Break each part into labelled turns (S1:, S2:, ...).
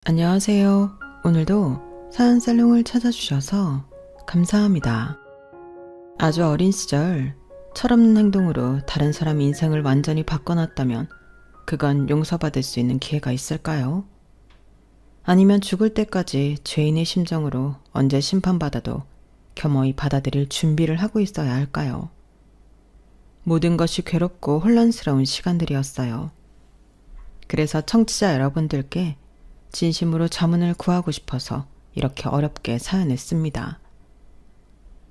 S1: 안녕하세요. 오늘도 사연살롱을 찾아주셔서 감사합니다. 아주 어린 시절 철없는 행동으로 다른 사람 인생을 완전히 바꿔놨다면 그건 용서받을 수 있는 기회가 있을까요? 아니면 죽을 때까지 죄인의 심정으로 언제 심판받아도 겸허히 받아들일 준비를 하고 있어야 할까요? 모든 것이 괴롭고 혼란스러운 시간들이었어요. 그래서 청취자 여러분들께 진심으로 자문을 구하고 싶어서 이렇게 어렵게 사연을 씁니다.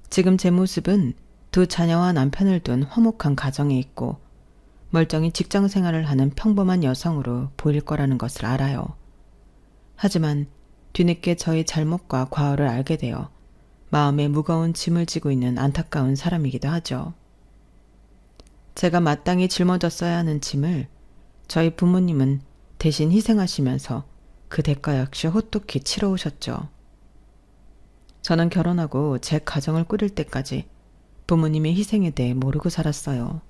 S1: 지금 제 모습은 두 자녀와 남편을 둔 화목한 가정에 있고 멀쩡히 직장 생활을 하는 평범한 여성으로 보일 거라는 것을 알아요. 하지만 뒤늦게 저의 잘못과 과오를 알게 되어 마음에 무거운 짐을 지고 있는 안타까운 사람이기도 하죠. 제가 마땅히 짊어졌어야 하는 짐을 저희 부모님은 대신 희생하시면서 그 대가 역시 호떡히 치러오셨죠. 저는 결혼하고 제 가정을 꾸릴 때까지 부모님의 희생에 대해 모르고 살았어요.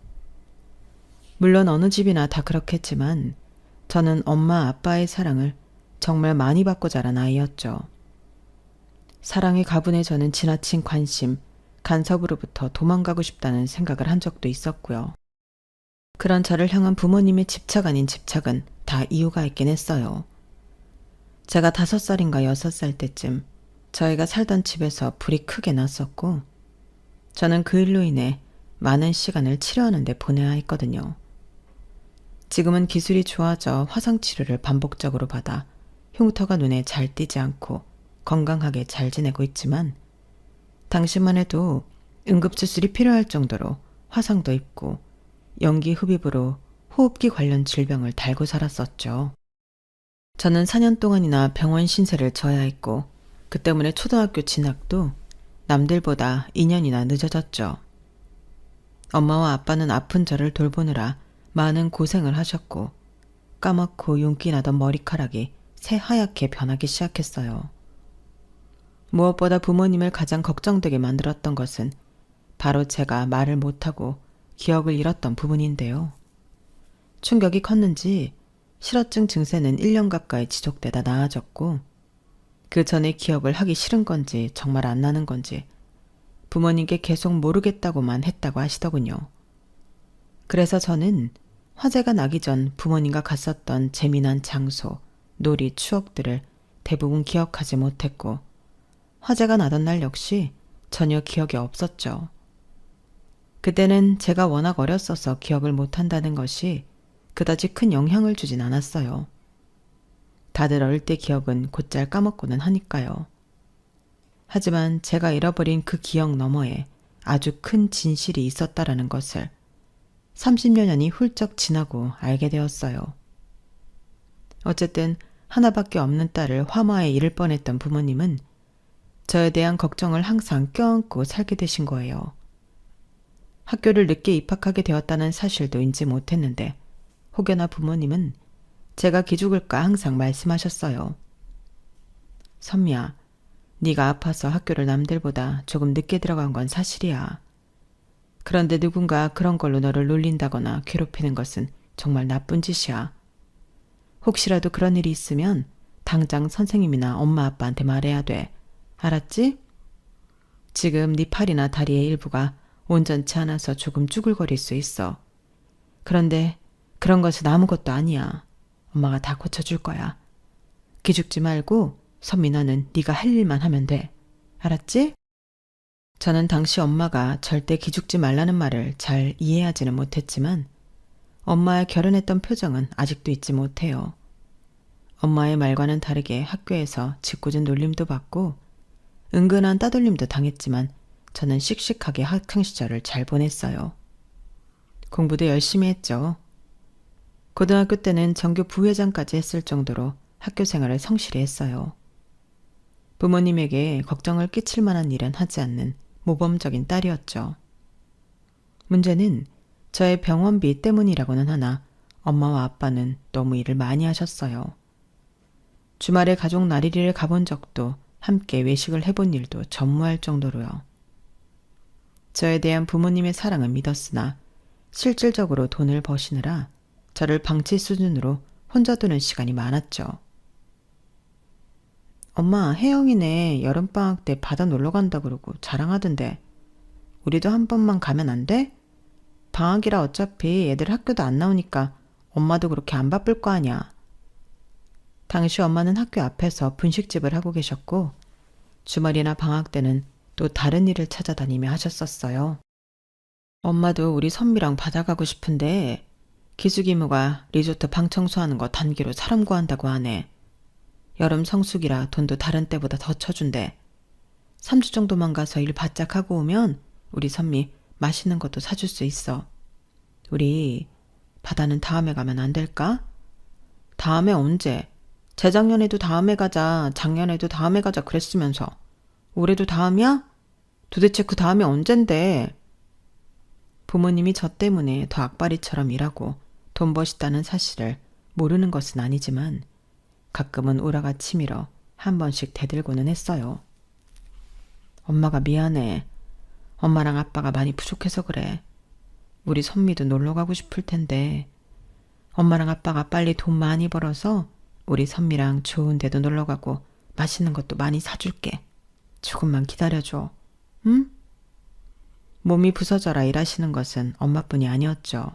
S1: 물론 어느 집이나 다 그렇겠지만 저는 엄마 아빠의 사랑을 정말 많이 받고 자란 아이였죠. 사랑이 가분해 저는 지나친 관심, 간섭으로부터 도망가고 싶다는 생각을 한 적도 있었고요. 그런 저를 향한 부모님의 집착 아닌 집착은 다 이유가 있긴 했어요. 제가 5살인가 6살 때쯤 저희가 살던 집에서 불이 크게 났었고 저는 그 일로 인해 많은 시간을 치료하는 데 보내야 했거든요. 지금은 기술이 좋아져 화상치료를 반복적으로 받아 흉터가 눈에 잘 띄지 않고 건강하게 잘 지내고 있지만 당시만 해도 응급수술이 필요할 정도로 화상도 입고 연기 흡입으로 호흡기 관련 질병을 달고 살았었죠. 저는 4년 동안이나 병원 신세를 져야 했고 그 때문에 초등학교 진학도 남들보다 2년이나 늦어졌죠. 엄마와 아빠는 아픈 저를 돌보느라 많은 고생을 하셨고 까맣고 윤기 나던 머리카락이 새하얗게 변하기 시작했어요. 무엇보다 부모님을 가장 걱정되게 만들었던 것은 바로 제가 말을 못하고 기억을 잃었던 부분인데요. 충격이 컸는지 실어증 증세는 1년 가까이 지속되다 나아졌고 그 전에 기억을 하기 싫은 건지 정말 안 나는 건지 부모님께 계속 모르겠다고만 했다고 하시더군요. 그래서 저는 화재가 나기 전 부모님과 갔었던 재미난 장소, 놀이, 추억들을 대부분 기억하지 못했고 화재가 나던 날 역시 전혀 기억이 없었죠. 그때는 제가 워낙 어렸어서 기억을 못한다는 것이 그다지 큰 영향을 주진 않았어요. 다들 어릴 때 기억은 곧잘 까먹고는 하니까요. 하지만 제가 잃어버린 그 기억 너머에 아주 큰 진실이 있었다라는 것을 30여 년이 훌쩍 지나고 알게 되었어요. 어쨌든 하나밖에 없는 딸을 화마에 잃을 뻔했던 부모님은 저에 대한 걱정을 항상 껴안고 살게 되신 거예요. 학교를 늦게 입학하게 되었다는 사실도 인지 못했는데 혹여나 부모님은 제가 기죽을까 항상 말씀하셨어요. 선미야, 네가 아파서 학교를 남들보다 조금 늦게 들어간 건 사실이야. 그런데 누군가 그런 걸로 너를 놀린다거나 괴롭히는 것은 정말 나쁜 짓이야. 혹시라도 그런 일이 있으면 당장 선생님이나 엄마 아빠한테 말해야 돼. 알았지? 지금 네 팔이나 다리의 일부가 온전치 않아서 조금 쭈글거릴 수 있어. 그런데 그런 것은 아무것도 아니야. 엄마가 다 고쳐줄 거야. 기죽지 말고 선미 너는 네가 할 일만 하면 돼. 알았지? 저는 당시 엄마가 절대 기죽지 말라는 말을 잘 이해하지는 못했지만 엄마의 결연했던 표정은 아직도 잊지 못해요. 엄마의 말과는 다르게 학교에서 짓궂은 놀림도 받고 은근한 따돌림도 당했지만 저는 씩씩하게 학창 시절을 잘 보냈어요. 공부도 열심히 했죠. 고등학교 때는 전교 부회장까지 했을 정도로 학교 생활을 성실히 했어요. 부모님에게 걱정을 끼칠 만한 일은 하지 않는 모범적인 딸이었죠. 문제는 저의 병원비 때문이라고는 하나 엄마와 아빠는 너무 일을 많이 하셨어요. 주말에 가족 나들이를 가본 적도 함께 외식을 해본 일도 전무할 정도로요. 저에 대한 부모님의 사랑은 믿었으나 실질적으로 돈을 버시느라 저를 방치 수준으로 혼자 두는 시간이 많았죠. 엄마, 혜영이네 여름방학 때 바다 놀러 간다 그러고 자랑하던데. 우리도 한 번만 가면 안 돼? 방학이라 어차피 애들 학교도 안 나오니까 엄마도 그렇게 안 바쁠 거 아냐. 당시 엄마는 학교 앞에서 분식집을 하고 계셨고 주말이나 방학 때는 또 다른 일을 찾아다니며 하셨었어요. 엄마도 우리 선미랑 바다 가고 싶은데 기숙이모가 리조트 방 청소하는 거 단기로 사람 구한다고 하네. 여름 성수기라 돈도 다른 때보다 더 쳐준대. 3주 정도만 가서 일 바짝 하고 오면 우리 선미 맛있는 것도 사줄 수 있어. 우리 바다는 다음에 가면 안 될까? 다음에 언제? 재작년에도 다음에 가자, 작년에도 다음에 가자 그랬으면서 올해도 다음이야? 도대체 그 다음이 언젠데? 부모님이 저 때문에 더 악바리처럼 일하고 돈 버시다는 사실을 모르는 것은 아니지만 가끔은 우라가 치밀어 한 번씩 대들고는 했어요. 엄마가 미안해. 엄마랑 아빠가 많이 부족해서 그래. 우리 선미도 놀러 가고 싶을 텐데 엄마랑 아빠가 빨리 돈 많이 벌어서 우리 선미랑 좋은 데도 놀러 가고 맛있는 것도 많이 사줄게. 조금만 기다려줘. 응? 몸이 부서져라 일하시는 것은 엄마뿐이 아니었죠.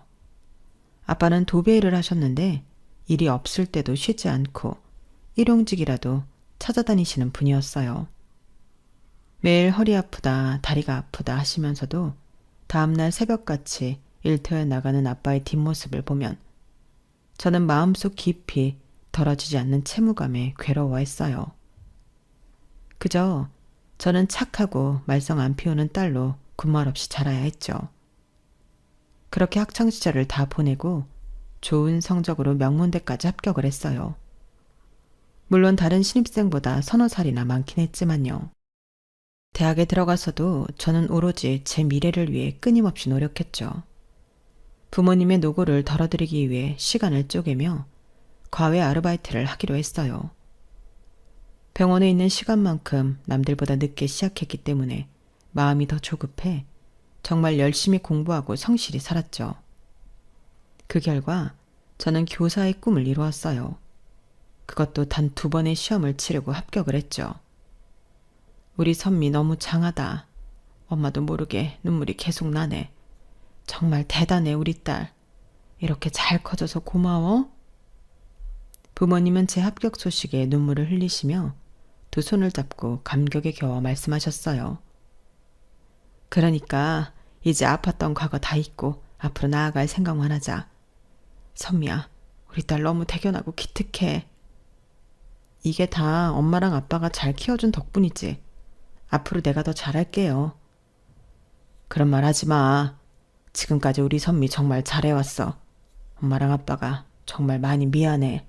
S1: 아빠는 도배 일을 하셨는데 일이 없을 때도 쉬지 않고 일용직이라도 찾아다니시는 분이었어요. 매일 허리 아프다, 다리가 아프다 하시면서도 다음날 새벽같이 일터에 나가는 아빠의 뒷모습을 보면 저는 마음속 깊이 덜어지지 않는 채무감에 괴로워했어요. 그저 저는 착하고 말썽 안 피우는 딸로 군말 없이 자라야 했죠. 그렇게 학창시절을 다 보내고 좋은 성적으로 명문대까지 합격을 했어요. 물론 다른 신입생보다 서너 살이나 많긴 했지만요. 대학에 들어가서도 저는 오로지 제 미래를 위해 끊임없이 노력했죠. 부모님의 노고를 덜어드리기 위해 시간을 쪼개며 과외 아르바이트를 하기로 했어요. 병원에 있는 시간만큼 남들보다 늦게 시작했기 때문에 마음이 더 조급해 정말 열심히 공부하고 성실히 살았죠. 그 결과 저는 교사의 꿈을 이루었어요. 그것도 단 2번의 시험을 치르고 합격을 했죠. 우리 선미 너무 장하다. 엄마도 모르게 눈물이 계속 나네. 정말 대단해 우리 딸. 이렇게 잘 커져서 고마워. 부모님은 제 합격 소식에 눈물을 흘리시며 2 손을 잡고 감격에 겨워 말씀하셨어요. 그러니까 이제 아팠던 과거 다 잊고 앞으로 나아갈 생각만 하자. 선미야, 우리 딸 너무 대견하고 기특해. 이게 다 엄마랑 아빠가 잘 키워준 덕분이지. 앞으로 내가 더 잘할게요. 그런 말 하지 마. 지금까지 우리 선미 정말 잘해왔어. 엄마랑 아빠가 정말 많이 미안해.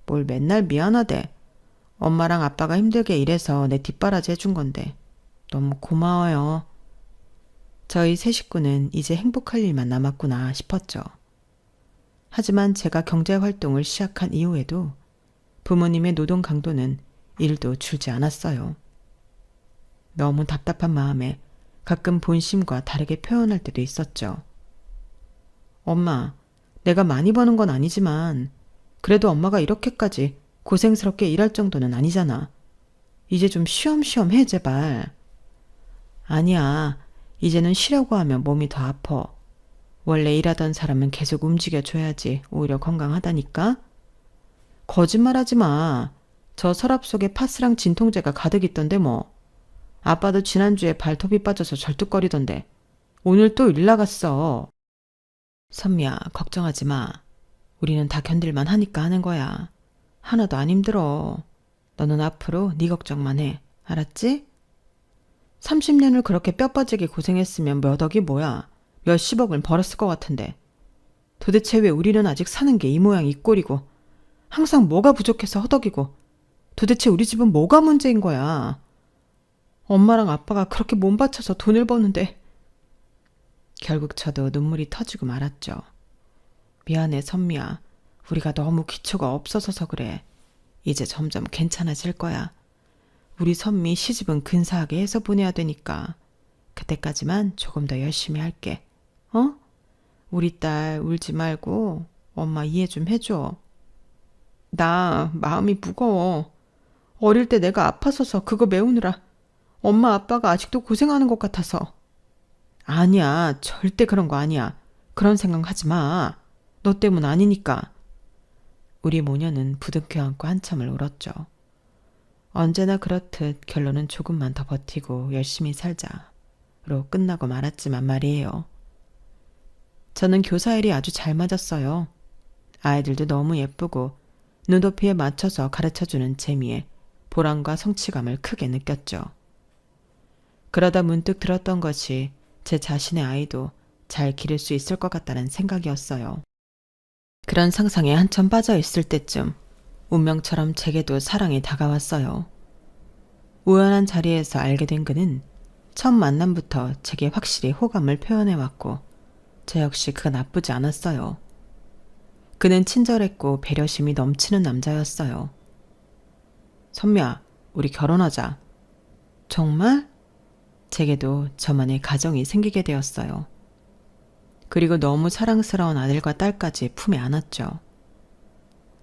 S1: 뭘 맨날 미안하대. 엄마랑 아빠가 힘들게 일해서 내 뒷바라지 해준 건데 너무 고마워요. 저희 세 식구는 이제 행복할 일만 남았구나 싶었죠. 하지만 제가 경제활동을 시작한 이후에도 부모님의 노동 강도는 1도 줄지 않았어요. 너무 답답한 마음에 가끔 본심과 다르게 표현할 때도 있었죠. 엄마, 내가 많이 버는 건 아니지만 그래도 엄마가 이렇게까지 고생스럽게 일할 정도는 아니잖아. 이제 좀 쉬엄쉬엄 해 제발. 아니야. 이제는 쉬려고 하면 몸이 더 아파. 원래 일하던 사람은 계속 움직여줘야지 오히려 건강하다니까. 거짓말하지 마. 저 서랍 속에 파스랑 진통제가 가득 있던데 뭐. 아빠도 지난주에 발톱이 빠져서 절뚝거리던데 오늘 또 일 나갔어. 선미야, 걱정하지 마. 우리는 다 견딜만 하니까 하는 거야. 하나도 안 힘들어. 너는 앞으로 네 걱정만 해. 알았지? 30년을 그렇게 뼈 빠지게 고생했으면 몇 억이 뭐야. 몇십억은 벌었을 것 같은데. 도대체 왜 우리는 아직 사는 게 이 모양 이 꼴이고 항상 뭐가 부족해서 허덕이고 도대체 우리 집은 뭐가 문제인 거야. 엄마랑 아빠가 그렇게 몸 바쳐서 돈을 버는데. 결국 저도 눈물이 터지고 말았죠. 미안해 선미야. 우리가 너무 기초가 없어서서 그래. 이제 점점 괜찮아질 거야. 우리 선미 시집은 근사하게 해서 보내야 되니까 그때까지만 조금 더 열심히 할게. 어? 우리 딸 울지 말고 엄마 이해 좀 해줘. 나 마음이 무거워. 어릴 때 내가 아파서서 그거 메우느라 엄마 아빠가 아직도 고생하는 것 같아서. 아니야, 절대 그런 거 아니야. 그런 생각 하지 마. 너 때문 아니니까. 우리 모녀는 부둥켜 안고 한참을 울었죠. 언제나 그렇듯 결론은 조금만 더 버티고 열심히 살자로 끝나고 말았지만 말이에요. 저는 교사 일이 아주 잘 맞았어요. 아이들도 너무 예쁘고 눈높이에 맞춰서 가르쳐주는 재미에 보람과 성취감을 크게 느꼈죠. 그러다 문득 들었던 것이 제 자신의 아이도 잘 기를 수 있을 것 같다는 생각이었어요. 그런 상상에 한참 빠져 있을 때쯤 운명처럼 제게도 사랑이 다가왔어요. 우연한 자리에서 알게 된 그는 첫 만남부터 제게 확실히 호감을 표현해왔고 저 역시 그가 나쁘지 않았어요. 그는 친절했고 배려심이 넘치는 남자였어요. 선미야, 우리 결혼하자. 정말? 제게도 저만의 가정이 생기게 되었어요. 그리고 너무 사랑스러운 아들과 딸까지 품에 안았죠.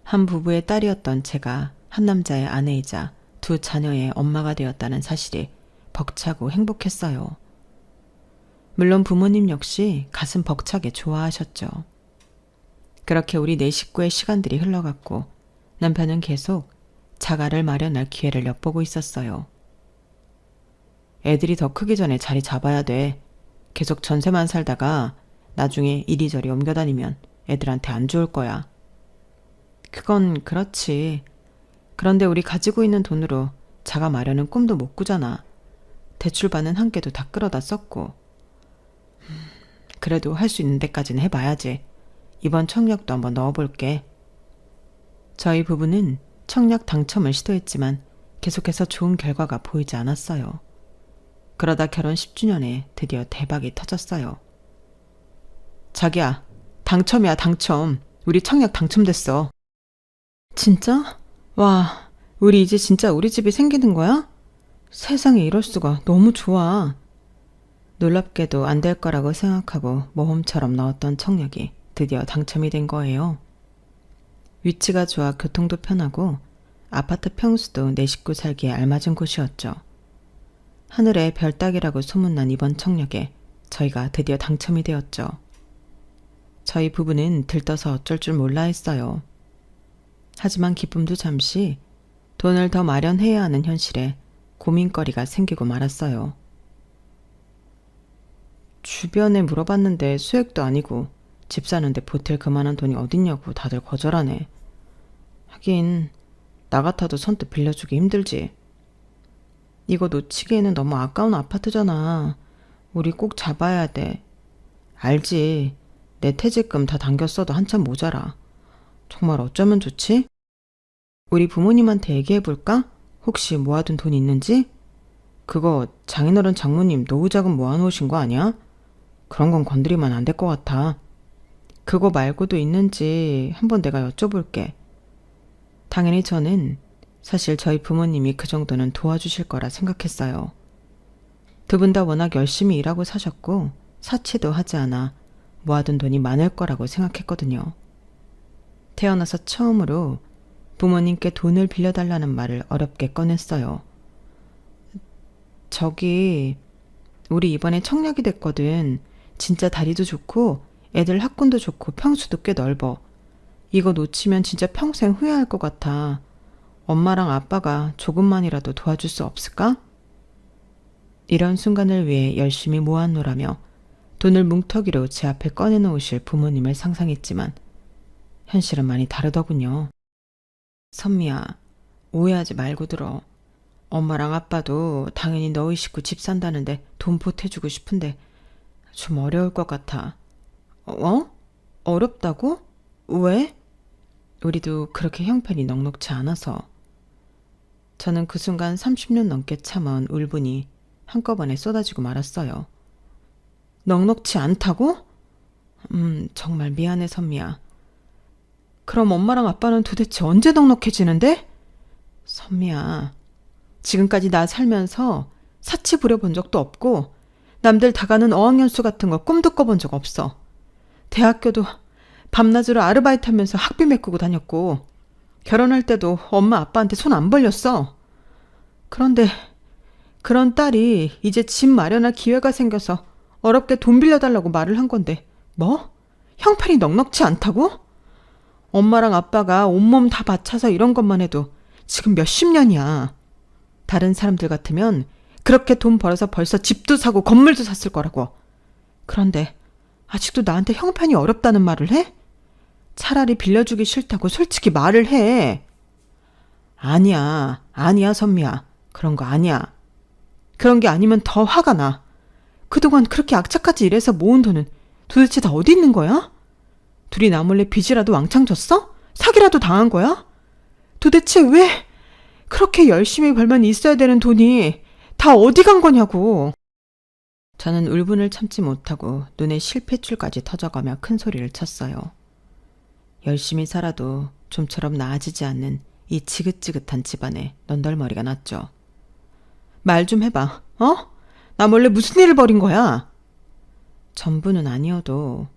S1: 한 부부의 딸이었던 제가 한 남자의 아내이자 두 자녀의 엄마가 되었다는 사실이 벅차고 행복했어요. 물론 부모님 역시 가슴 벅차게 좋아하셨죠. 그렇게 우리 네 식구의 시간들이 흘러갔고 남편은 계속 자가를 마련할 기회를 엿보고 있었어요. 애들이 더 크기 전에 자리 잡아야 돼. 계속 전세만 살다가 나중에 이리저리 옮겨다니면 애들한테 안 좋을 거야. 그건 그렇지. 그런데 우리 가지고 있는 돈으로 자가 마련은 꿈도 못 꾸잖아. 대출받는 한 개도 다 끌어다 썼고. 그래도 할 수 있는 데까지는 해봐야지. 이번 청약도 한번 넣어볼게. 저희 부부는 청약 당첨을 시도했지만 계속해서 좋은 결과가 보이지 않았어요. 그러다 결혼 10주년에 드디어 대박이 터졌어요. 자기야, 당첨이야, 당첨. 우리 청약 당첨됐어. 진짜? 와, 우리 이제 진짜 우리 집이 생기는 거야? 세상에 이럴 수가. 너무 좋아. 놀랍게도 안 될 거라고 생각하고 모험처럼 넣었던 청약이 드디어 당첨이 된 거예요. 위치가 좋아 교통도 편하고 아파트 평수도 내 식구 살기에 알맞은 곳이었죠. 하늘의 별 따기라고 소문난 이번 청약에 저희가 드디어 당첨이 되었죠. 저희 부부는 들떠서 어쩔 줄 몰라 했어요. 하지만 기쁨도 잠시 돈을 더 마련해야 하는 현실에 고민거리가 생기고 말았어요. 주변에 물어봤는데 수액도 아니고 집 사는데 보탤 그만한 돈이 어딨냐고 다들 거절하네. 하긴 나 같아도 선뜻 빌려주기 힘들지. 이거 놓치기에는 너무 아까운 아파트잖아. 우리 꼭 잡아야 돼. 알지. 내 퇴직금 다 당겼어도 한참 모자라. 정말 어쩌면 좋지? 우리 부모님한테 얘기해볼까? 혹시 모아둔 돈 있는지? 그거 장인어른 장모님 노후자금 모아놓으신 거 아니야? 그런 건 건드리면 안 될 것 같아. 그거 말고도 있는지 한번 내가 여쭤볼게. 당연히 저는 사실 저희 부모님이 그 정도는 도와주실 거라 생각했어요. 두 분 다 워낙 열심히 일하고 사셨고 사치도 하지 않아 모아둔 돈이 많을 거라고 생각했거든요. 태어나서 처음으로 부모님께 돈을 빌려달라는 말을 어렵게 꺼냈어요. 저기 우리 이번에 청약이 됐거든. 진짜 다리도 좋고 애들 학군도 좋고 평수도 꽤 넓어. 이거 놓치면 진짜 평생 후회할 것 같아. 엄마랑 아빠가 조금만이라도 도와줄 수 없을까? 이런 순간을 위해 열심히 모아놓으라며 돈을 뭉텅이로 제 앞에 꺼내놓으실 부모님을 상상했지만 현실은 많이 다르더군요. 선미야, 오해하지 말고 들어. 엄마랑 아빠도 당연히 너희 식구 집 산다는데 돈 보태주고 싶은데 좀 어려울 것 같아. 어? 어렵다고? 왜? 우리도 그렇게 형편이 넉넉지 않아서. 저는 그 순간 30년 넘게 참아온 울분이 한꺼번에 쏟아지고 말았어요. 넉넉지 않다고? 정말 미안해 선미야. 그럼 엄마랑 아빠는 도대체 언제 넉넉해지는데? 선미야, 지금까지 나 살면서 사치 부려본 적도 없고 남들 다 가는 어학연수 같은 거 꿈도 꿔본 적 없어. 대학교도 밤낮으로 아르바이트 하면서 학비 메꾸고 다녔고 결혼할 때도 엄마 아빠한테 손 안 벌렸어. 그런데 그런 딸이 이제 집 마련할 기회가 생겨서 어렵게 돈 빌려달라고 말을 한 건데 뭐? 형편이 넉넉치 않다고? 엄마랑 아빠가 온몸 다 바쳐서 이런 것만 해도 지금 몇십 년이야. 다른 사람들 같으면 그렇게 돈 벌어서 벌써 집도 사고 건물도 샀을 거라고. 그런데 아직도 나한테 형편이 어렵다는 말을 해? 차라리 빌려주기 싫다고 솔직히 말을 해. 아니야, 아니야, 선미야. 그런 거 아니야. 그런 게 아니면 더 화가 나. 그동안 그렇게 악착같이 일해서 모은 돈은 도대체 다 어디 있는 거야? 둘이 나 몰래 빚이라도 왕창 졌어? 사기라도 당한 거야? 도대체 왜 그렇게 열심히 벌면 있어야 되는 돈이 다 어디 간 거냐고. 저는 울분을 참지 못하고 눈에 실핏줄까지 터져가며 큰 소리를 쳤어요. 열심히 살아도 좀처럼 나아지지 않는 이 지긋지긋한 집안에 넌덜머리가 났죠. 말 좀 해봐. 어? 나 몰래 무슨 일을 벌인 거야? 전부는 아니어도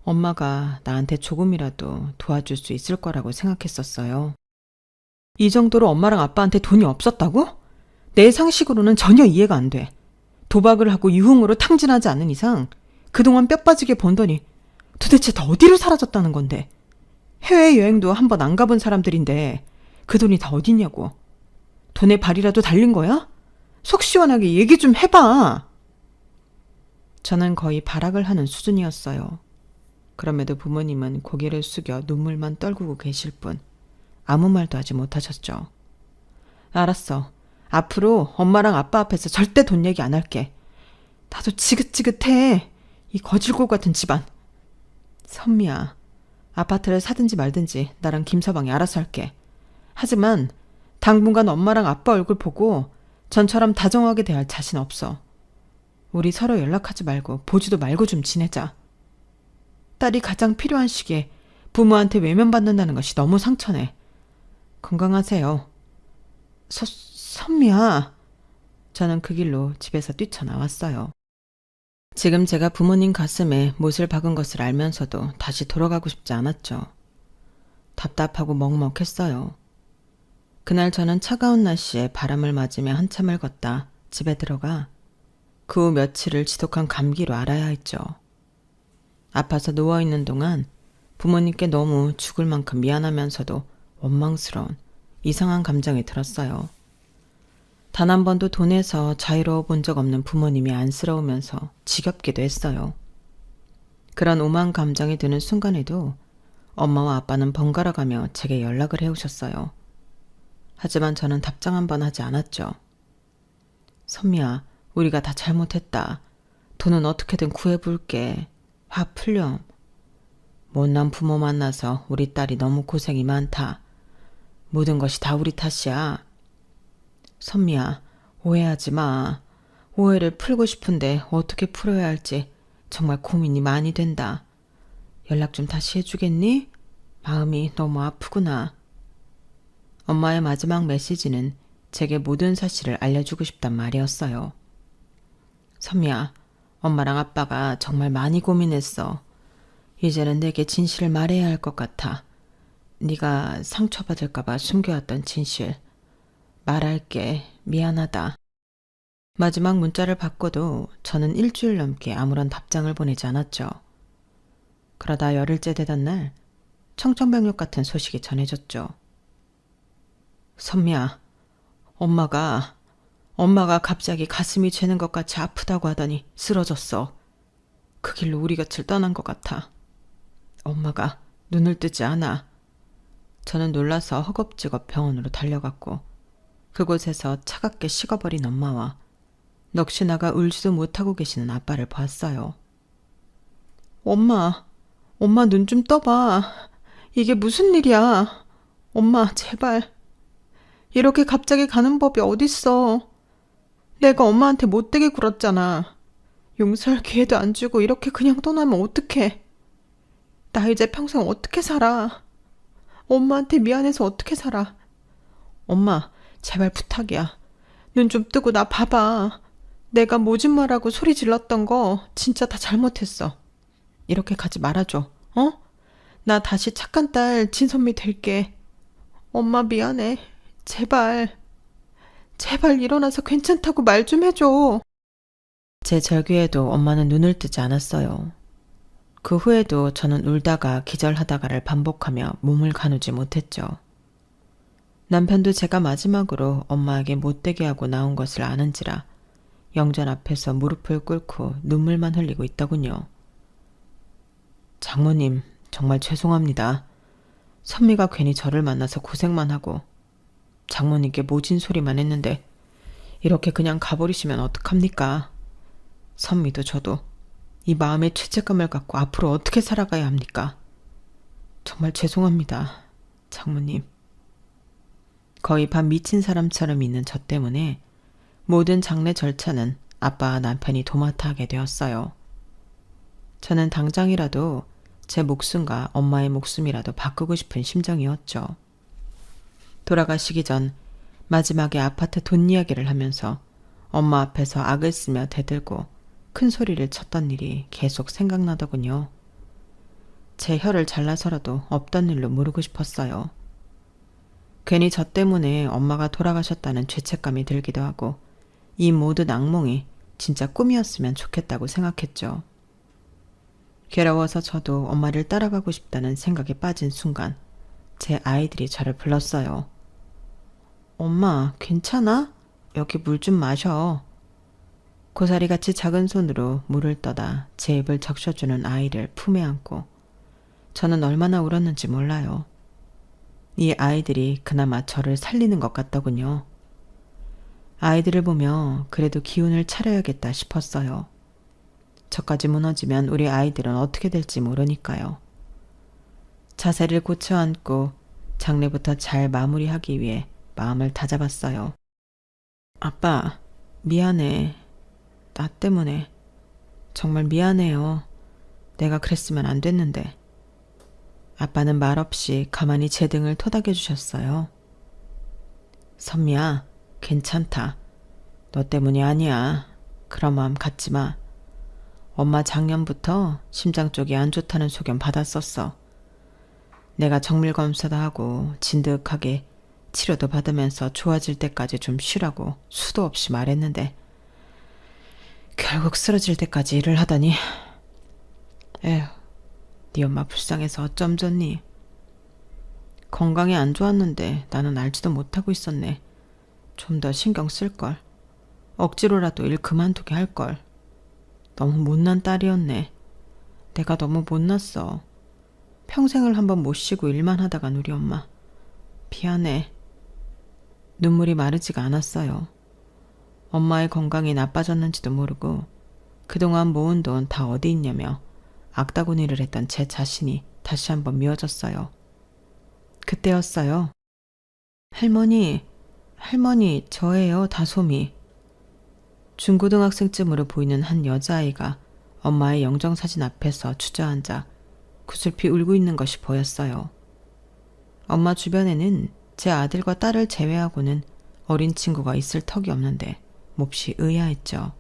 S1: 엄마가 나한테 조금이라도 도와줄 수 있을 거라고 생각했었어요. 이 정도로 엄마랑 아빠한테 돈이 없었다고? 내 상식으로는 전혀 이해가 안 돼. 도박을 하고 유흥으로 탕진하지 않는 이상 그동안 뼈 빠지게 번 돈이 도대체 다 어디로 사라졌다는 건데. 해외여행도 한 번 안 가본 사람들인데 그 돈이 다 어딨냐고. 돈에 발이라도 달린 거야? 속 시원하게 얘기 좀 해봐. 저는 거의 발악을 하는 수준이었어요. 그럼에도 부모님은 고개를 숙여 눈물만 떨구고 계실 뿐 아무 말도 하지 못하셨죠. 알았어. 앞으로 엄마랑 아빠 앞에서 절대 돈 얘기 안 할게. 나도 지긋지긋해. 이 거질골 같은 집안. 선미야, 아파트를 사든지 말든지 나랑 김서방이 알아서 할게. 하지만 당분간 엄마랑 아빠 얼굴 보고 전처럼 다정하게 대할 자신 없어. 우리 서로 연락하지 말고 보지도 말고 좀 지내자. 딸이 가장 필요한 시기에 부모한테 외면받는다는 것이 너무 상처네. 건강하세요. 선미야. 저는 그 길로 집에서 뛰쳐나왔어요. 지금 제가 부모님 가슴에 못을 박은 것을 알면서도 다시 돌아가고 싶지 않았죠. 답답하고 먹먹했어요. 그날 저는 차가운 날씨에 바람을 맞으며 한참을 걷다 집에 들어가 그 후 며칠을 지독한 감기로 앓아야 했죠. 아파서 누워있는 동안 부모님께 너무 죽을 만큼 미안하면서도 원망스러운 이상한 감정이 들었어요. 단 한 번도 돈에서 자유로워 본 적 없는 부모님이 안쓰러우면서 지겹기도 했어요. 그런 오만 감정이 드는 순간에도 엄마와 아빠는 번갈아가며 제게 연락을 해오셨어요. 하지만 저는 답장 한 번 하지 않았죠. 선미야, 우리가 다 잘못했다. 돈은 어떻게든 구해볼게. 화 풀렴. 못난 부모 만나서 우리 딸이 너무 고생이 많다. 모든 것이 다 우리 탓이야. 선미야, 오해하지 마. 오해를 풀고 싶은데 어떻게 풀어야 할지 정말 고민이 많이 된다. 연락 좀 다시 해주겠니? 마음이 너무 아프구나. 엄마의 마지막 메시지는 제게 모든 사실을 알려주고 싶단 말이었어요. 선미야, 엄마랑 아빠가 정말 많이 고민했어. 이제는 내게 진실을 말해야 할 것 같아. 네가 상처받을까봐 숨겨왔던 진실. 말할게. 미안하다. 마지막 문자를 받고도 저는 일주일 넘게 아무런 답장을 보내지 않았죠. 그러다 열흘째 되던 날 청천벽력 같은 소식이 전해졌죠. 선미야, 엄마가 갑자기 가슴이 죄는 것 같이 아프다고 하더니 쓰러졌어. 그 길로 우리 곁을 떠난 것 같아. 엄마가 눈을 뜨지 않아. 저는 놀라서 허겁지겁 병원으로 달려갔고 그곳에서 차갑게 식어버린 엄마와 넋이 나가 울지도 못하고 계시는 아빠를 보았어요. 엄마 눈 좀 떠봐. 이게 무슨 일이야. 엄마 제발. 이렇게 갑자기 가는 법이 어딨어. 내가 엄마한테 못되게 굴었잖아. 용서할 기회도 안 주고 이렇게 그냥 떠나면 어떡해. 나 이제 평생 어떻게 살아. 엄마한테 미안해서 어떻게 살아. 엄마 제발 부탁이야. 눈 좀 뜨고 나 봐봐. 내가 모진말하고 소리 질렀던 거 진짜 다 잘못했어. 이렇게 가지 말아줘. 어? 나 다시 착한 딸 진선미 될게. 엄마 미안해. 제발. 제발 일어나서 괜찮다고 말 좀 해줘. 제 절규에도 엄마는 눈을 뜨지 않았어요. 그 후에도 저는 울다가 기절하다가를 반복하며 몸을 가누지 못했죠. 남편도 제가 마지막으로 엄마에게 못되게 하고 나온 것을 아는지라 영전 앞에서 무릎을 꿇고 눈물만 흘리고 있더군요. 장모님, 정말 죄송합니다. 선미가 괜히 저를 만나서 고생만 하고 장모님께 모진 소리만 했는데 이렇게 그냥 가버리시면 어떡합니까? 선미도 저도 이 마음의 죄책감을 갖고 앞으로 어떻게 살아가야 합니까? 정말 죄송합니다, 장모님. 거의 반 미친 사람처럼 있는 저 때문에 모든 장례 절차는 아빠와 남편이 도맡아 하게 되었어요. 저는 당장이라도 제 목숨과 엄마의 목숨이라도 바꾸고 싶은 심정이었죠. 돌아가시기 전 마지막에 아파트 돈 이야기를 하면서 엄마 앞에서 악을 쓰며 대들고 큰 소리를 쳤던 일이 계속 생각나더군요. 제 혀를 잘라서라도 없던 일로 모르고 싶었어요. 괜히 저 때문에 엄마가 돌아가셨다는 죄책감이 들기도 하고 이 모든 악몽이 진짜 꿈이었으면 좋겠다고 생각했죠. 괴로워서 저도 엄마를 따라가고 싶다는 생각에 빠진 순간 제 아이들이 저를 불렀어요. 엄마, 괜찮아? 여기 물 좀 마셔. 고사리같이 작은 손으로 물을 떠다 제 입을 적셔주는 아이를 품에 안고 저는 얼마나 울었는지 몰라요. 이 아이들이 그나마 저를 살리는 것 같더군요. 아이들을 보며 그래도 기운을 차려야겠다 싶었어요. 저까지 무너지면 우리 아이들은 어떻게 될지 모르니까요. 자세를 고쳐 앉고 장례부터 잘 마무리하기 위해 마음을 다잡았어요. 아빠, 미안해. 나 때문에. 정말 미안해요. 내가 그랬으면 안 됐는데. 아빠는 말없이 가만히 제 등을 토닥여 주셨어요. 선미야, 괜찮다. 너 때문이 아니야. 그런 마음 갖지 마. 엄마 작년부터 심장 쪽이 안 좋다는 소견 받았었어. 내가 정밀 검사도 하고 진득하게 치료도 받으면서 좋아질 때까지 좀 쉬라고 수도 없이 말했는데 결국 쓰러질 때까지 일을 하다니. 에휴, 네 엄마 불쌍해서 어쩜 좋니? 건강이 안 좋았는데 나는 알지도 못하고 있었네. 좀 더 신경 쓸걸. 억지로라도 일 그만두게 할걸. 너무 못난 딸이었네. 내가 너무 못났어. 평생을 한번 못 쉬고 일만 하다간 우리 엄마. 미안해. 눈물이 마르지가 않았어요. 엄마의 건강이 나빠졌는지도 모르고 그동안 모은 돈 다 어디 있냐며 악다구니를 했던 제 자신이 다시 한번 미워졌어요. 그때였어요. 할머니, 저예요, 다솜이. 중고등학생쯤으로 보이는 한 여자아이가 엄마의 영정사진 앞에서 주저앉아 구슬피 울고 있는 것이 보였어요. 엄마 주변에는 제 아들과 딸을 제외하고는 어린 친구가 있을 턱이 없는데 몹시 의아했죠.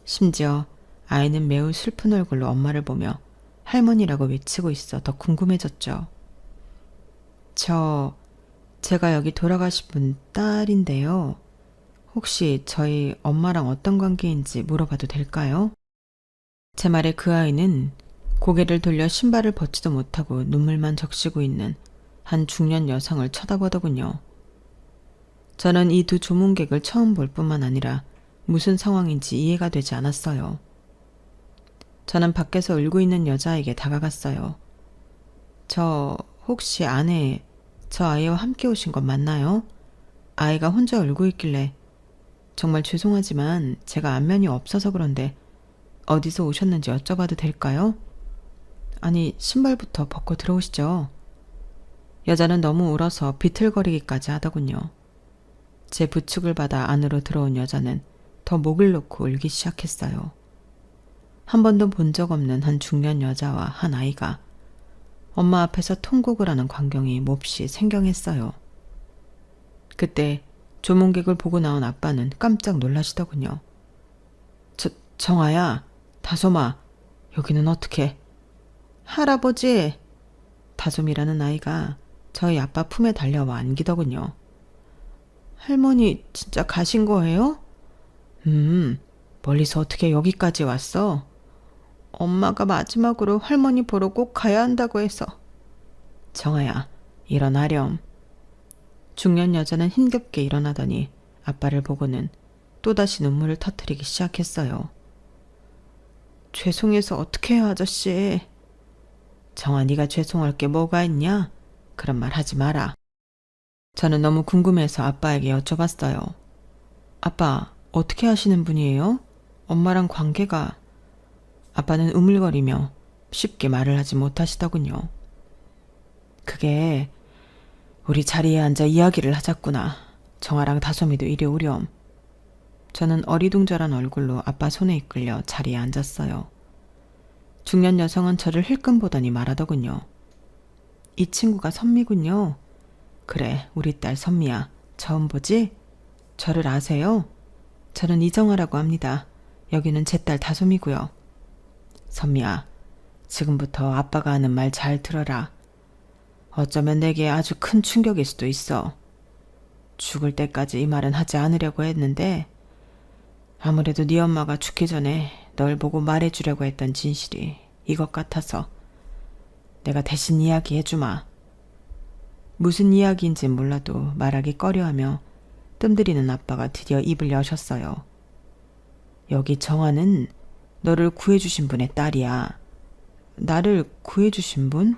S1: 심지어 아이는 매우 슬픈 얼굴로 엄마를 보며 할머니라고 외치고 있어 더 궁금해졌죠. 제가 여기 돌아가신 분 딸인데요. 혹시 저희 엄마랑 어떤 관계인지 물어봐도 될까요? 제 말에 그 아이는 고개를 돌려 신발을 벗지도 못하고 눈물만 적시고 있는 한 중년 여성을 쳐다보더군요. 저는 이 두 조문객을 처음 볼 뿐만 아니라 무슨 상황인지 이해가 되지 않았어요. 저는 밖에서 울고 있는 여자에게 다가갔어요. 혹시 아내, 저 아이와 함께 오신 건 맞나요? 아이가 혼자 울고 있길래 정말 죄송하지만 제가 안면이 없어서 그런데 어디서 오셨는지 여쭤봐도 될까요? 아니, 신발부터 벗고 들어오시죠. 여자는 너무 울어서 비틀거리기까지 하더군요. 제 부축을 받아 안으로 들어온 여자는 더 목을 놓고 울기 시작했어요. 한 번도 본 적 없는 한 중년 여자와 한 아이가 엄마 앞에서 통곡을 하는 광경이 몹시 생경했어요. 그때 조문객을 보고 나온 아빠는 깜짝 놀라시더군요. 정아야, 다솜아, 여기는 어떻게? 할아버지! 다솜이라는 아이가 저희 아빠 품에 달려와 안기더군요. 할머니 진짜 가신 거예요? 멀리서 어떻게 여기까지 왔어? 엄마가 마지막으로 할머니 보러 꼭 가야 한다고 해서. 정아야, 일어나렴. 중년 여자는 힘겹게 일어나더니 아빠를 보고는 또다시 눈물을 터뜨리기 시작했어요. 죄송해서 어떻게 해요, 아저씨. 정아, 네가 죄송할 게 뭐가 있냐? 그런 말 하지 마라. 저는 너무 궁금해서 아빠에게 여쭤봤어요. 아빠, 어떻게 하시는 분이에요? 엄마랑 관계가... 아빠는 우물거리며 쉽게 말을 하지 못하시더군요. 그게 우리 자리에 앉아 이야기를 하자꾸나. 정아랑 다솜이도 이리 오렴. 저는 어리둥절한 얼굴로 아빠 손에 이끌려 자리에 앉았어요. 중년 여성은 저를 힐끔 보더니 말하더군요. 이 친구가 선미군요. 그래, 우리 딸 선미야. 처음 보지? 저를 아세요? 저는 이정아라고 합니다. 여기는 제 딸 다솜이고요. 선미야, 지금부터 아빠가 하는 말 잘 들어라. 어쩌면 내게 아주 큰 충격일 수도 있어. 죽을 때까지 이 말은 하지 않으려고 했는데 아무래도 네 엄마가 죽기 전에 널 보고 말해주려고 했던 진실이 이것 같아서 내가 대신 이야기해주마. 무슨 이야기인진 몰라도 말하기 꺼려하며 뜸들이는 아빠가 드디어 입을 여셨어요. 여기 정아는 너를 구해주신 분의 딸이야. 나를 구해주신 분?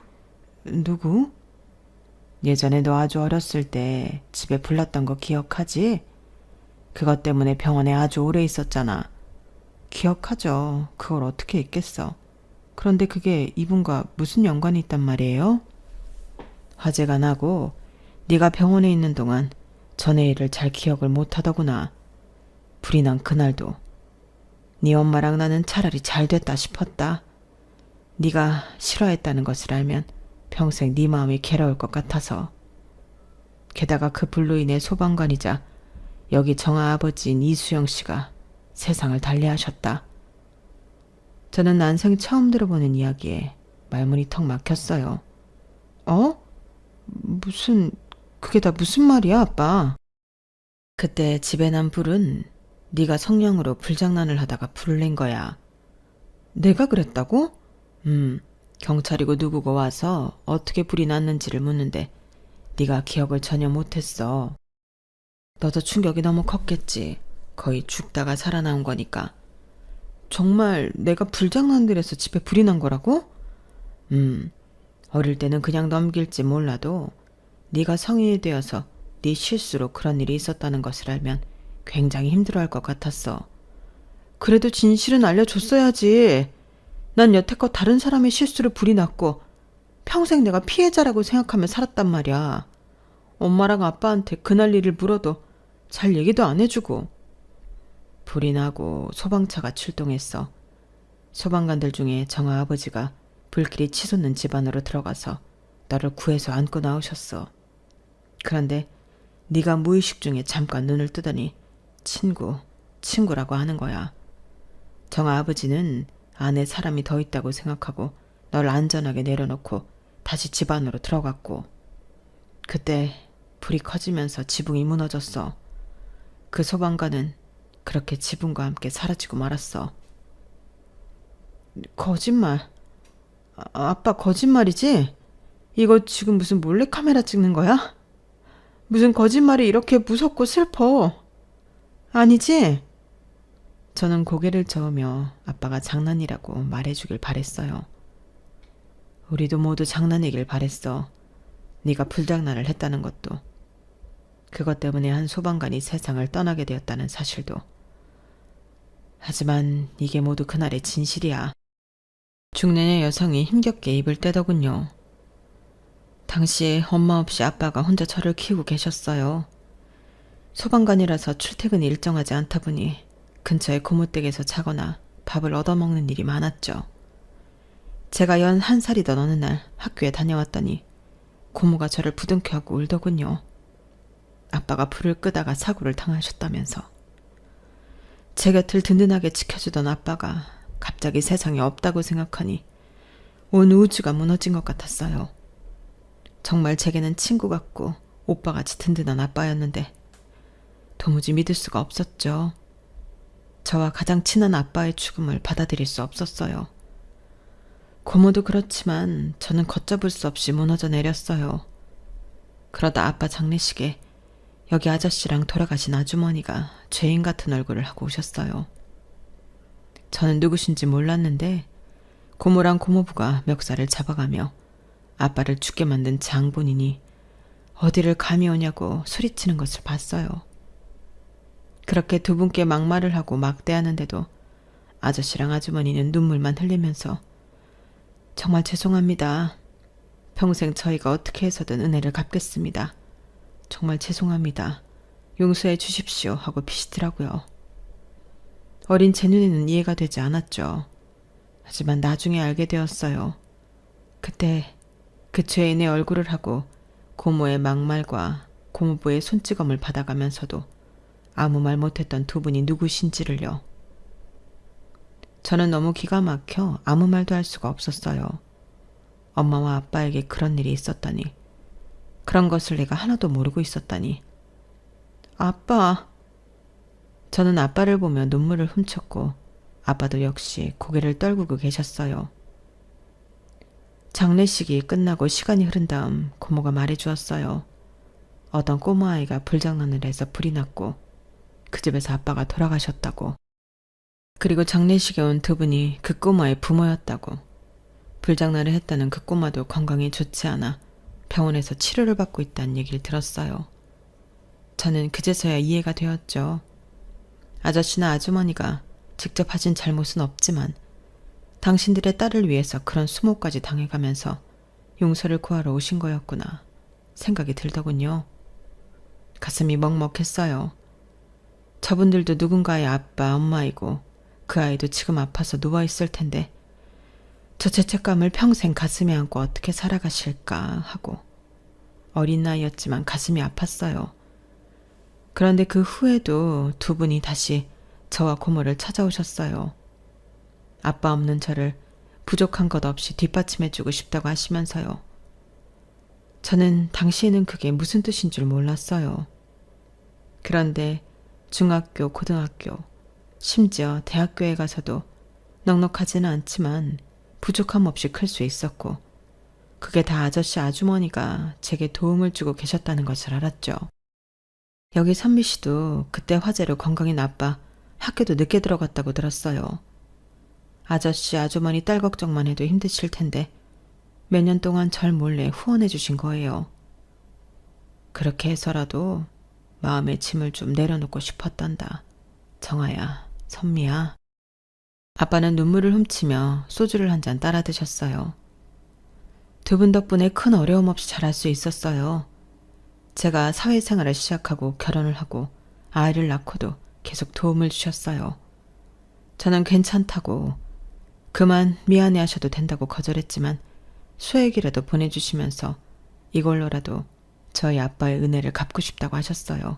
S1: 누구? 예전에 너 아주 어렸을 때 집에 불났던 거 기억하지? 그것 때문에 병원에 아주 오래 있었잖아. 기억하죠. 그걸 어떻게 잊겠어. 그런데 그게 이분과 무슨 연관이 있단 말이에요? 화재가 나고 네가 병원에 있는 동안 전의 일을 잘 기억을 못하더구나. 불이 난 그날도 네 엄마랑 나는 차라리 잘 됐다 싶었다. 네가 싫어했다는 것을 알면 평생 네 마음이 괴로울 것 같아서. 게다가 그 불로 인해 소방관이자 여기 정아 아버지인 이수영 씨가 세상을 달리하셨다. 저는 난생 처음 들어보는 이야기에 말문이 턱 막혔어요. 어? 그게 다 무슨 말이야, 아빠? 그때 집에 난 불은 네가 성냥으로 불장난을 하다가 불을 낸 거야. 내가 그랬다고? 경찰이고 누구고 와서 어떻게 불이 났는지를 묻는데 네가 기억을 전혀 못했어. 너도 충격이 너무 컸겠지. 거의 죽다가 살아나온 거니까. 정말 내가 불장난들해서 집에 불이 난 거라고? 어릴 때는 그냥 넘길지 몰라도 네가 성인이 되어서 네 실수로 그런 일이 있었다는 것을 알면 굉장히 힘들어할 것 같았어. 그래도 진실은 알려줬어야지. 난 여태껏 다른 사람의 실수로 불이 났고 평생 내가 피해자라고 생각하며 살았단 말이야. 엄마랑 아빠한테 그날 일을 물어도 잘 얘기도 안 해주고. 불이 나고 소방차가 출동했어. 소방관들 중에 정아 아버지가 불길이 치솟는 집 안으로 들어가서 너를 구해서 안고 나오셨어. 그런데 네가 무의식 중에 잠깐 눈을 뜨더니 친구라고 하는 거야. 정아 아버지는 안에 사람이 더 있다고 생각하고 널 안전하게 내려놓고 다시 집 안으로 들어갔고, 그때 불이 커지면서 지붕이 무너졌어. 그 소방관은 그렇게 지붕과 함께 사라지고 말았어. 거짓말. 아빠 거짓말이지? 이거 지금 무슨 몰래카메라 찍는 거야? 무슨 거짓말이 이렇게 무섭고 슬퍼. 아니지? 저는 고개를 저으며 아빠가 장난이라고 말해주길 바랬어요. 우리도 모두 장난이길 바랬어. 네가 불장난을 했다는 것도. 그것 때문에 한 소방관이 세상을 떠나게 되었다는 사실도. 하지만 이게 모두 그날의 진실이야. 중년의 여성이 힘겹게 입을 떼더군요. 당시 엄마 없이 아빠가 혼자 저를 키우고 계셨어요. 소방관이라서 출퇴근이 일정하지 않다 보니 근처의 고무댁에서 자거나 밥을 얻어먹는 일이 많았죠. 제가 연 1살이던 어느 날 학교에 다녀왔더니 고모가 저를 부둥켜 안고 울더군요. 아빠가 불을 끄다가 사고를 당하셨다면서. 제 곁을 든든하게 지켜주던 아빠가 갑자기 세상에 없다고 생각하니 온 우주가 무너진 것 같았어요. 정말 제게는 친구 같고 오빠같이 든든한 아빠였는데 도무지 믿을 수가 없었죠. 저와 가장 친한 아빠의 죽음을 받아들일 수 없었어요. 고모도 그렇지만 저는 걷잡을 수 없이 무너져 내렸어요. 그러다 아빠 장례식에 여기 아저씨랑 돌아가신 아주머니가 죄인 같은 얼굴을 하고 오셨어요. 저는 누구신지 몰랐는데 고모랑 고모부가 멱살을 잡아가며 아빠를 죽게 만든 장본인이 어디를 감히 오냐고 소리치는 것을 봤어요. 그렇게 두 분께 막말을 하고 막대하는데도 아저씨랑 아주머니는 눈물만 흘리면서 정말 죄송합니다. 평생 저희가 어떻게 해서든 은혜를 갚겠습니다. 정말 죄송합니다. 용서해 주십시오 하고 비시더라고요. 어린 제 눈에는 이해가 되지 않았죠. 하지만 나중에 알게 되었어요. 그때 그 죄인의 얼굴을 하고 고모의 막말과 고모부의 손찌검을 받아가면서도 아무 말 못했던 두 분이 누구신지를요. 저는 너무 기가 막혀 아무 말도 할 수가 없었어요. 엄마와 아빠에게 그런 일이 있었다니. 그런 것을 내가 하나도 모르고 있었다니. 아빠. 저는 아빠를 보며 눈물을 훔쳤고 아빠도 역시 고개를 떨구고 계셨어요. 장례식이 끝나고 시간이 흐른 다음 고모가 말해주었어요. 어떤 꼬마아이가 불장난을 해서 불이 났고 그 집에서 아빠가 돌아가셨다고. 그리고 장례식에 온 두 분이 그 꼬마의 부모였다고. 불장난을 했다는 그 꼬마도 건강이 좋지 않아 병원에서 치료를 받고 있다는 얘기를 들었어요. 저는 그제서야 이해가 되었죠. 아저씨나 아주머니가 직접 하신 잘못은 없지만 당신들의 딸을 위해서 그런 수모까지 당해가면서 용서를 구하러 오신 거였구나 생각이 들더군요. 가슴이 먹먹했어요. 저분들도 누군가의 아빠, 엄마이고 그 아이도 지금 아파서 누워있을 텐데 저 죄책감을 평생 가슴에 안고 어떻게 살아가실까 하고 어린 나이였지만 가슴이 아팠어요. 그런데 그 후에도 두 분이 다시 저와 고모를 찾아오셨어요. 아빠 없는 저를 부족한 것 없이 뒷받침해주고 싶다고 하시면서요. 저는 당시에는 그게 무슨 뜻인 줄 몰랐어요. 그런데 중학교, 고등학교, 심지어 대학교에 가서도 넉넉하지는 않지만 부족함 없이 클 수 있었고 그게 다 아저씨 아주머니가 제게 도움을 주고 계셨다는 것을 알았죠. 여기 선미 씨도 그때 화재로 건강이 나빠 학교도 늦게 들어갔다고 들었어요. 아저씨 아주머니 딸 걱정만 해도 힘드실 텐데 몇 년 동안 절 몰래 후원해 주신 거예요. 그렇게 해서라도 마음의 짐을 좀 내려놓고 싶었단다. 정아야, 선미야. 아빠는 눈물을 훔치며 소주를 한 잔 따라 드셨어요. 두 분 덕분에 큰 어려움 없이 자랄 수 있었어요. 제가 사회생활을 시작하고 결혼을 하고 아이를 낳고도 계속 도움을 주셨어요. 저는 괜찮다고 그만 미안해 하셔도 된다고 거절했지만 소액이라도 보내주시면서 이걸로라도 저희 아빠의 은혜를 갚고 싶다고 하셨어요.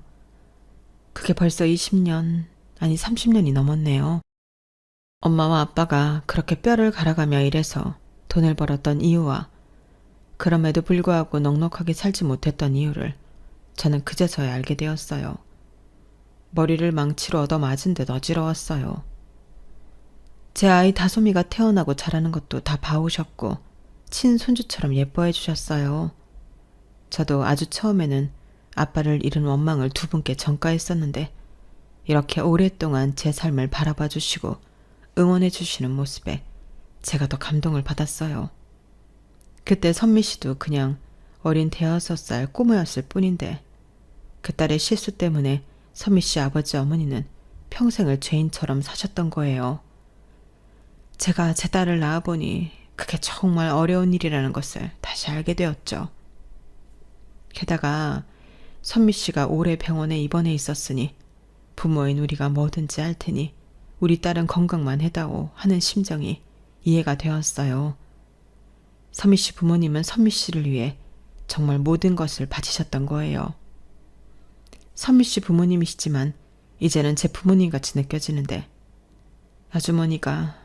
S1: 그게 벌써 20년, 아니 30년이 넘었네요. 엄마와 아빠가 그렇게 뼈를 갈아가며 일해서 돈을 벌었던 이유와 그럼에도 불구하고 넉넉하게 살지 못했던 이유를 저는 그제서야 알게 되었어요. 머리를 망치로 얻어맞은 듯 어지러웠어요. 제 아이 다솜이가 태어나고 자라는 것도 다 봐오셨고 친손주처럼 예뻐해 주셨어요. 저도 아주 처음에는 아빠를 잃은 원망을 두 분께 전가했었는데 이렇게 오랫동안 제 삶을 바라봐 주시고 응원해 주시는 모습에 제가 더 감동을 받았어요. 그때 선미 씨도 그냥 어린 5살 꼬마였을 뿐인데 그 딸의 실수 때문에 선미 씨 아버지 어머니는 평생을 죄인처럼 사셨던 거예요. 제가 제 딸을 낳아보니 그게 정말 어려운 일이라는 것을 다시 알게 되었죠. 게다가 선미 씨가 오래 병원에 입원해 있었으니 부모인 우리가 뭐든지 할 테니 우리 딸은 건강만 해다오 하는 심정이 이해가 되었어요. 선미 씨 부모님은 선미 씨를 위해 정말 모든 것을 바치셨던 거예요. 선미 씨 부모님이시지만 이제는 제 부모님같이 느껴지는데 아주머니가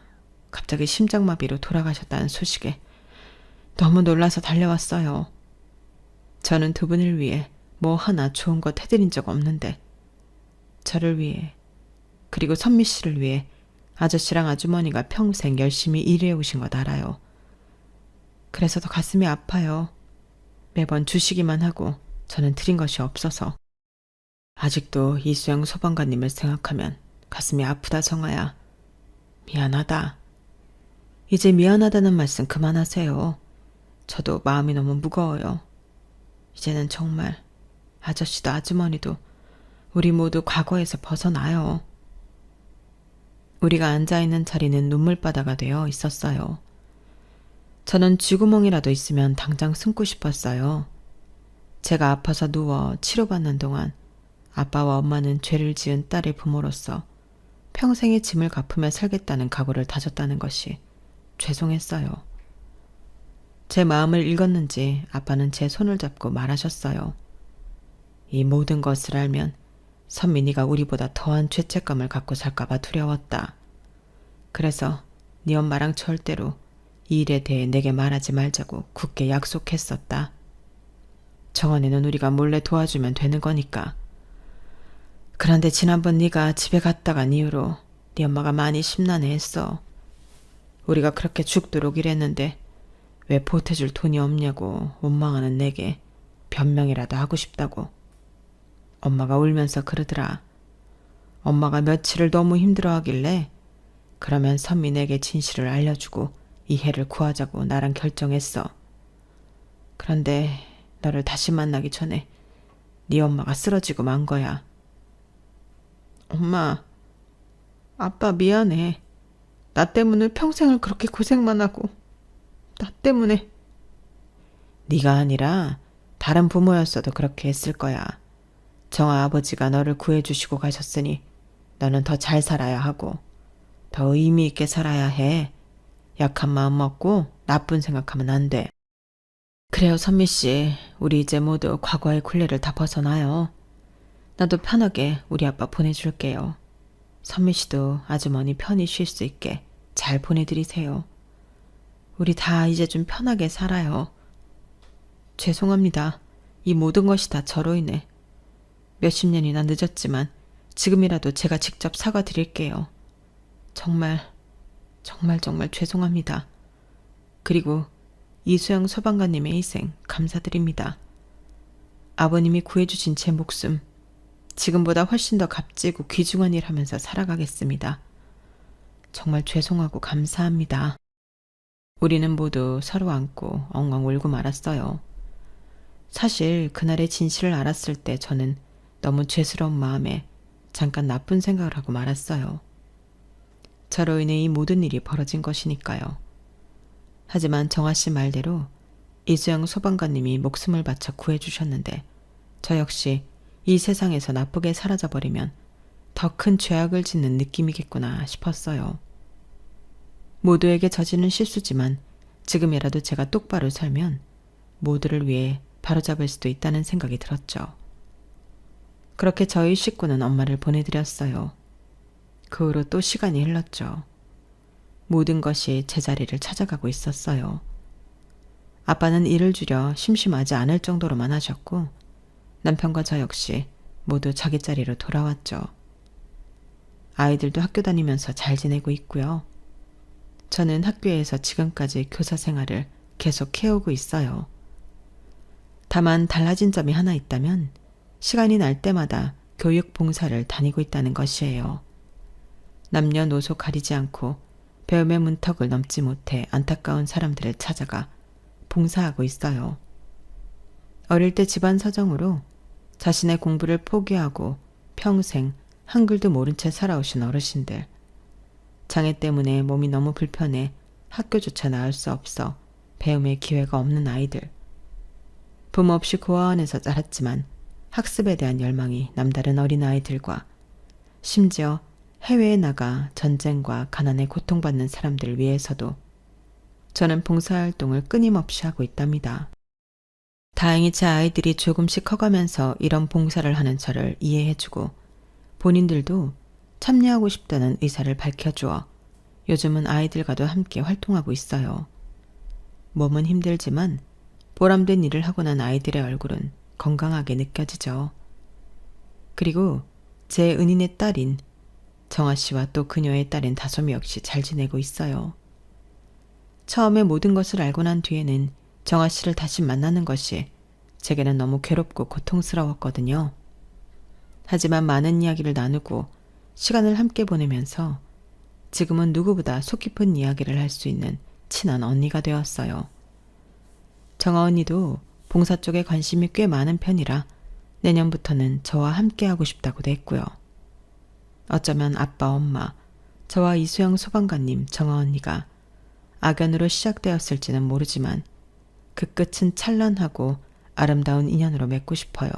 S1: 갑자기 심장마비로 돌아가셨다는 소식에 너무 놀라서 달려왔어요. 저는 두 분을 위해 뭐 하나 좋은 것 해드린 적 없는데 저를 위해, 그리고 선미 씨를 위해 아저씨랑 아주머니가 평생 열심히 일해 오신 것 알아요. 그래서 더 가슴이 아파요. 매번 주시기만 하고 저는 드린 것이 없어서. 아직도 이수영 소방관님을 생각하면 가슴이 아프다, 정아야. 미안하다. 이제 미안하다는 말씀 그만하세요. 저도 마음이 너무 무거워요. 이제는 정말 아저씨도 아주머니도 우리 모두 과거에서 벗어나요. 우리가 앉아있는 자리는 눈물바다가 되어 있었어요. 저는 쥐구멍이라도 있으면 당장 숨고 싶었어요. 제가 아파서 누워 치료받는 동안 아빠와 엄마는 죄를 지은 딸의 부모로서 평생의 짐을 갚으며 살겠다는 각오를 다졌다는 것이 죄송했어요. 제 마음을 읽었는지 아빠는 제 손을 잡고 말하셨어요. 이 모든 것을 알면 선민이가 우리보다 더한 죄책감을 갖고 살까봐 두려웠다. 그래서 네 엄마랑 절대로 이 일에 대해 내게 말하지 말자고 굳게 약속했었다. 정원이는 우리가 몰래 도와주면 되는 거니까. 그런데 지난번 네가 집에 갔다 간 이후로 네 엄마가 많이 심란해했어. 우리가 그렇게 죽도록 일했는데 왜 보태줄 돈이 없냐고 원망하는 내게 변명이라도 하고 싶다고. 엄마가 울면서 그러더라. 엄마가 며칠을 너무 힘들어하길래 그러면 선민에게 진실을 알려주고 이해를 구하자고 나랑 결정했어. 그런데 너를 다시 만나기 전에 네 엄마가 쓰러지고 만 거야. 엄마, 아빠 미안해. 나 때문에 평생을 그렇게 고생만 하고 나 때문에. 네가 아니라 다른 부모였어도 그렇게 했을 거야. 정아 아버지가 너를 구해주시고 가셨으니 너는 더 잘 살아야 하고 더 의미 있게 살아야 해. 약한 마음 먹고 나쁜 생각하면 안 돼. 그래요, 선미 씨. 우리 이제 모두 과거의 굴레를 다 벗어나요. 나도 편하게 우리 아빠 보내줄게요. 선미 씨도 아주머니 편히 쉴 수 있게 잘 보내드리세요. 우리 다 이제 좀 편하게 살아요. 죄송합니다. 이 모든 것이 다 저로 인해. 몇십 년이나 늦었지만 지금이라도 제가 직접 사과드릴게요. 정말 죄송합니다. 그리고 이수영 소방관님의 희생 감사드립니다. 아버님이 구해주신 제 목숨, 지금보다 훨씬 더 값지고 귀중한 일 하면서 살아가겠습니다. 정말 죄송하고 감사합니다. 우리는 모두 서로 안고 엉엉 울고 말았어요. 사실 그날의 진실을 알았을 때 저는 너무 죄스러운 마음에 잠깐 나쁜 생각을 하고 말았어요. 저로 인해 이 모든 일이 벌어진 것이니까요. 하지만 정아 씨 말대로 이수영 소방관님이 목숨을 바쳐 구해주셨는데 저 역시 이 세상에서 나쁘게 사라져버리면 더 큰 죄악을 짓는 느낌이겠구나 싶었어요. 모두에게 저지른 실수지만 지금이라도 제가 똑바로 살면 모두를 위해 바로잡을 수도 있다는 생각이 들었죠. 그렇게 저희 식구는 엄마를 보내드렸어요. 그 후로 또 시간이 흘렀죠. 모든 것이 제자리를 찾아가고 있었어요. 아빠는 일을 줄여 심심하지 않을 정도로만 하셨고 남편과 저 역시 모두 자기 자리로 돌아왔죠. 아이들도 학교 다니면서 잘 지내고 있고요. 저는 학교에서 지금까지 교사 생활을 계속 해오고 있어요. 다만 달라진 점이 하나 있다면 시간이 날 때마다 교육 봉사를 다니고 있다는 것이에요. 남녀노소 가리지 않고 배움의 문턱을 넘지 못해 안타까운 사람들을 찾아가 봉사하고 있어요. 어릴 때 집안 사정으로 자신의 공부를 포기하고 평생 한글도 모른 채 살아오신 어르신들, 장애 때문에 몸이 너무 불편해 학교조차 나올 수 없어 배움의 기회가 없는 아이들, 부모 없이 고아원에서 자랐지만 학습에 대한 열망이 남다른 어린아이들과 심지어 해외에 나가 전쟁과 가난에 고통받는 사람들을 위해서도 저는 봉사활동을 끊임없이 하고 있답니다. 다행히 제 아이들이 조금씩 커가면서 이런 봉사를 하는 저를 이해해주고 본인들도 참여하고 싶다는 의사를 밝혀주어 요즘은 아이들과도 함께 활동하고 있어요. 몸은 힘들지만 보람된 일을 하고 난 아이들의 얼굴은 건강하게 느껴지죠. 그리고 제 은인의 딸인 정아 씨와 또 그녀의 딸인 다솜이 역시 잘 지내고 있어요. 처음에 모든 것을 알고 난 뒤에는 정아 씨를 다시 만나는 것이 제게는 너무 괴롭고 고통스러웠거든요. 하지만 많은 이야기를 나누고 시간을 함께 보내면서 지금은 누구보다 속 깊은 이야기를 할 수 있는 친한 언니가 되었어요. 정아 언니도 봉사 쪽에 관심이 꽤 많은 편이라 내년부터는 저와 함께 하고 싶다고도 했고요. 어쩌면 아빠, 엄마, 저와 이수영 소방관님, 정아 언니가 악연으로 시작되었을지는 모르지만 그 끝은 찬란하고 아름다운 인연으로 맺고 싶어요.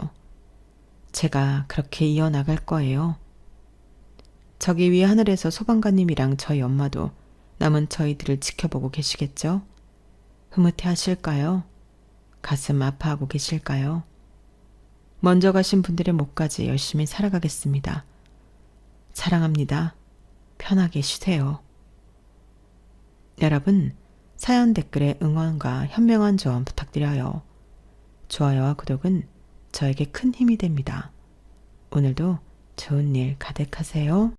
S1: 제가 그렇게 이어나갈 거예요. 저기 위 하늘에서 소방관님이랑 저희 엄마도 남은 저희들을 지켜보고 계시겠죠? 흐뭇해 하실까요? 가슴 아파하고 계실까요? 먼저 가신 분들의 목까지 열심히 살아가겠습니다. 사랑합니다. 편하게 쉬세요. 여러분, 사연 댓글에 응원과 현명한 조언 부탁드려요. 좋아요와 구독은 저에게 큰 힘이 됩니다. 오늘도 좋은 일 가득하세요.